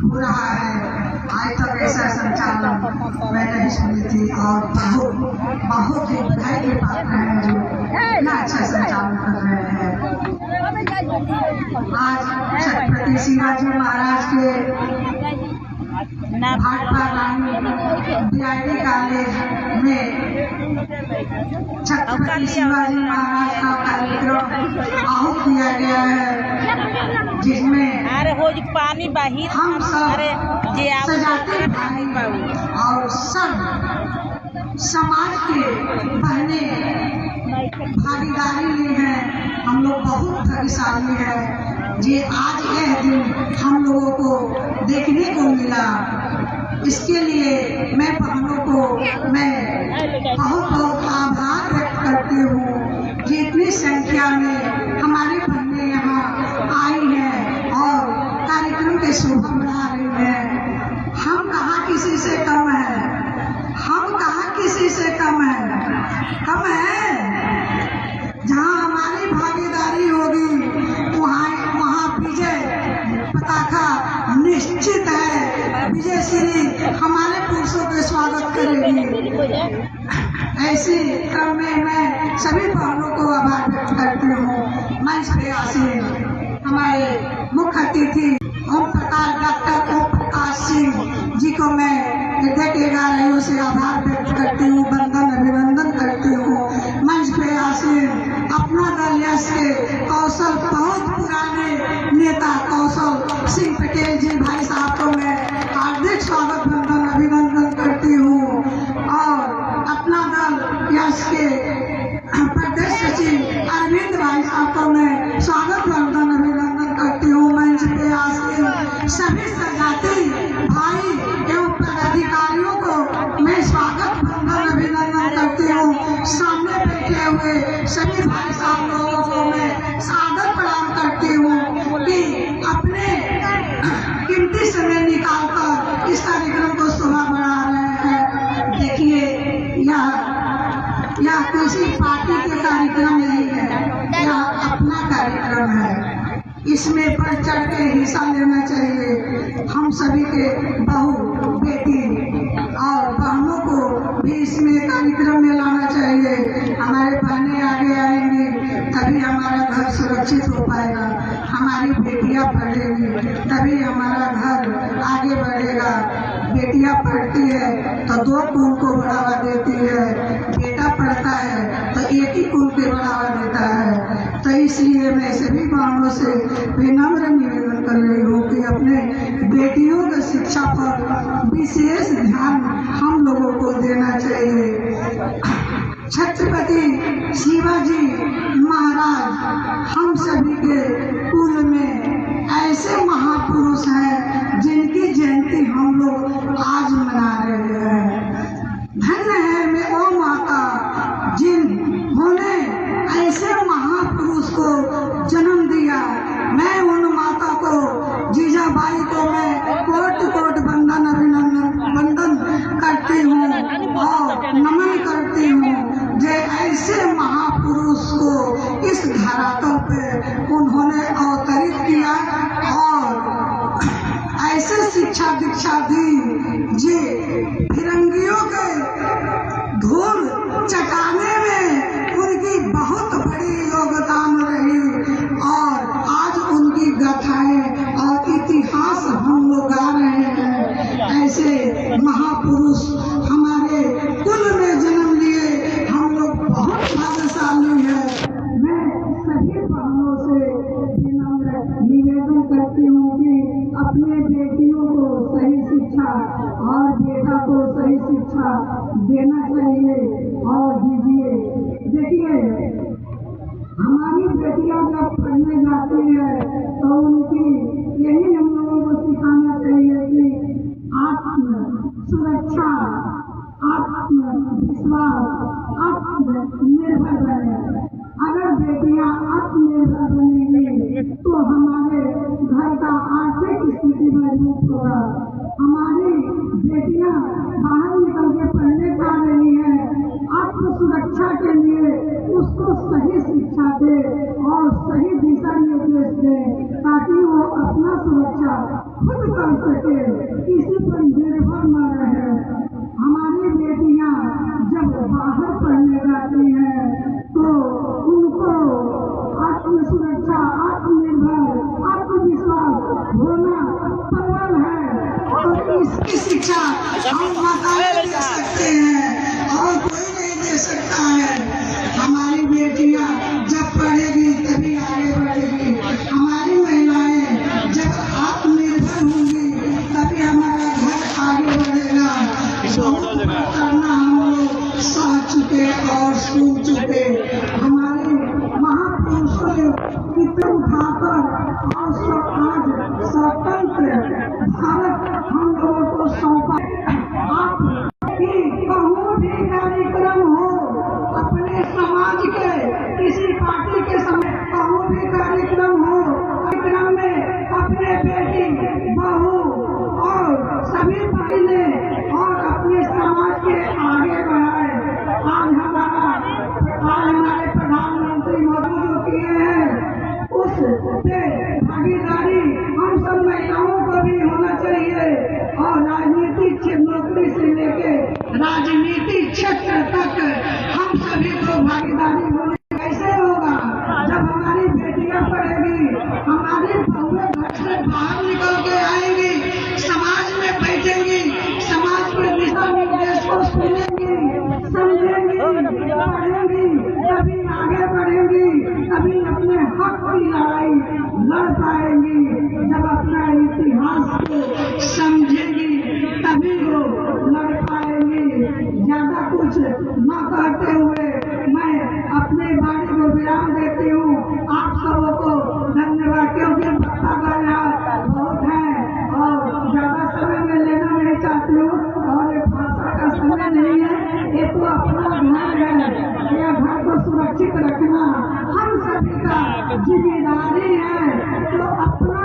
हो रहा है। आज तक ऐसा संचालन मैं नहीं सुनी थी और बहुत ही बधाई के पात्र हैं जो इतना अच्छा संचालन कर रहे हैं। आज छत्रपति शिवाजी महाराज के भाजपा रानी बीआईटी कॉलेज में छत्रपति शिवाजी महाराज का कार्यक्रम आहूत किया गया है, जिसमें पानी बाहिर हम सब सजाते भाई और सब समाज के बहने भागीदारी ली है। हम लोग बहुत भाग्यशाली है जे आज यह दिन हम लोगों को देखने को मिला। इसके लिए मैं बहनों को बहुत बहुत आभार व्यक्त करती हूँ कि इतनी संख्या में हमारी बहनें यहाँ आई हैं और कार्यक्रम के शोभा बढ़ा रही हैं। हम कहाँ किसी से कम है, हम कहाँ किसी से कम है। जहाँ हमारी भागीदारी होगी वहाँ विजय पताका निश्चित है। विजय श्री हमारे पुरुषों के स्वागत करेगी। ऐसे क्रम में मैं सभी बहनों को आभार व्यक्त करती हूँ। मंच पे आसीन हमारे मुख्य अतिथि डॉक्टर ओम प्रकाश सिंह जी को मैं हृदय के गहराइयों से आभार व्यक्त करती हूँ, वंदन अभिनंदन करती हूँ। मंच पे आसीन अपना दल यश के कौशल बहुत पुराने नेता कौशल सिंह पटेल जी भाई साहब को मैं हार्दिक स्वागत वंदन अभिनंदन करती हूँ और अपना दल यश के प्रदेश सचिव अरविंद भाई साहब को मैं स्वागत वंदन अभिनंदन करती हूँ। मंच पे आसीन सभी सजाती भाई एवं पदाधिकारियों को मैं स्वागत वंदन अभिनंदन करती हूँ। सामने बैठे हुए सभी भाई साहब लोगों को मैं सादर प्रणाम करती हूँ कि अपने कीमती समय निकालकर इस कार्यक्रम को शोभा बढ़ा रहे हैं। देखिए यह किसी पार्टी के कार्यक्रम नहीं है, यह अपना कार्यक्रम है। इसमें बढ़ चढ़ के हिस्सा लेना चाहिए। हम सभी के बहू बेटी और बहनों को भी इसमें कार्यक्रम में लाना चाहिए। हमारे बहनें आगे आएंगी तभी हमारा घर सुरक्षित हो पाएगा, हमारी बेटियां पढ़ेंगी तभी हमारा घर आगे बढ़ेगा। बेटियां पढ़ती है तो 2 कुल को बढ़ावा देती है, बेटा पढ़ता है तो एक ही कुल को बढ़ावा देता है। तो इसलिए मैं सभी बहनों से विनम्र निवेदन कर रही हूँ कि अपने बेटियों की शिक्षा पर विशेष ध्यान हम लोगों को देना चाहिए। छत्रपति शिवाजी महाराज हम सभी के कुल में ऐसे महापुरुष हैं जिनकी जयंती हम लोग आज मना रहे हैं। धन्य है मैं वो माता जिन्होंने ऐसे महापुरुष को जन्म दिया। मैं उन माता को जीजाबाई को मैं कोट कोट वंदन अभिनंदन करती हूँ और नमन करती हूँ जो ऐसे महापुरुष को इस धरातल पे उन्होंने अवतरित किया और ऐसे शिक्षा दीक्षा दी जे फिरंगियों के धूल चटाने में उनकी बहुत बड़ी योगदान रही और आज उनकी गाथाएं और इतिहास हम लोग गा रहे हैं। ऐसे महापुरुष हमारे कुल में जन्म लिए हम लोग बहुत भाग्यशाली है। मैं सभी बहनों से विनम्र निवेदन करती हूँ कि अपने बेटियों को सही शिक्षा और बेटा को सही शिक्षा देना चाहिए और दीजिए। देखिए हमारी बेटियां जब पढ़ने जाती है तो उनकी यही हम लोगों को सिखाना चाहिए कि आत्म सुरक्षा, आत्मविश्वास, आत्मनिर्भर बने। अगर बेटियां आत्मनिर्भर बनेंगी तो हमारे घर का आर्थिक स्थिति मजबूत होगा। हमारी बेटियां बाहर निकल के पढ़ने जा रही हैं, आत्म सुरक्षा के लिए उसको सही शिक्षा दे और सही दिशा निर्देश दे ताकि वो अपना सुरक्षा खुद कर सके, किसी पर निर्भर न रहे। हमारी बेटियां जब बाहर पढ़ने जाती हैं तो उनको आत्म सुरक्षा, आत्मनिर्भर, आत्मविश्वास होना प्रबल है। तो इसकी शिक्षा हम माता दे सकते हैं और कोई नहीं दे सकता है। हमारी बेटियां जब पढ़ेगी तभी आगे बढ़ेगी। हमारी महिलाएं जब आत्मनिर्भर होंगी तभी हमारा घर आगे बढ़ेगा। बहुत करना हम लोग सह चुके और सुन चुके। हमारे महापुरुषों ने कितने उठाकर और आज स्वतंत्र भारत हम लोगों को सौंपा। आप कहूँ भी कार्यक्रम हो अपने समाज के, किसी पार्टी के समय कहूँ भी कार्यक्रम हो, कार्यक्रम में अपने बेटी, बहू और सभी महिला और अपने समाज के आगे बढ़ाए। आज हमारे प्रधानमंत्री मोदी जो किए हैं उस पे भागीदारी हम सब महिलाओं को भी होना चाहिए। और राजनीतिक नौकरी से लेके राजनीतिक क्षेत्र तक हम सभी को भागीदारी होनी। कैसे होगा? जब हमारी बेटियां पढ़ेगी, हमारी बहुएं घर से बाहर निकल के आएंगी, समाज में बैठेंगी, समाज के दिशा निर्देश को सुनेंगी, समझेंगी, पढ़ेंगी, तभी आगे बढ़ेंगी, तभी अपने हक की लड़ाई लड़ पाएंगी। जब अपना इतिहास को समझेंगी तभी वो लड़ पाएंगी। ज्यादा कुछ न कहते हुए मैं अपने वाणी को विराम देती हूँ। आप सबों को धन्यवाद, क्योंकि बता बहुत है और ज्यादा समय में लेना नहीं चाहती हूँ और ये भाषा का समय नहीं है। ये तो अपना घर है, यह घर को सुरक्षित रखना हम सभी का जिम्मेदारी है। तो अपना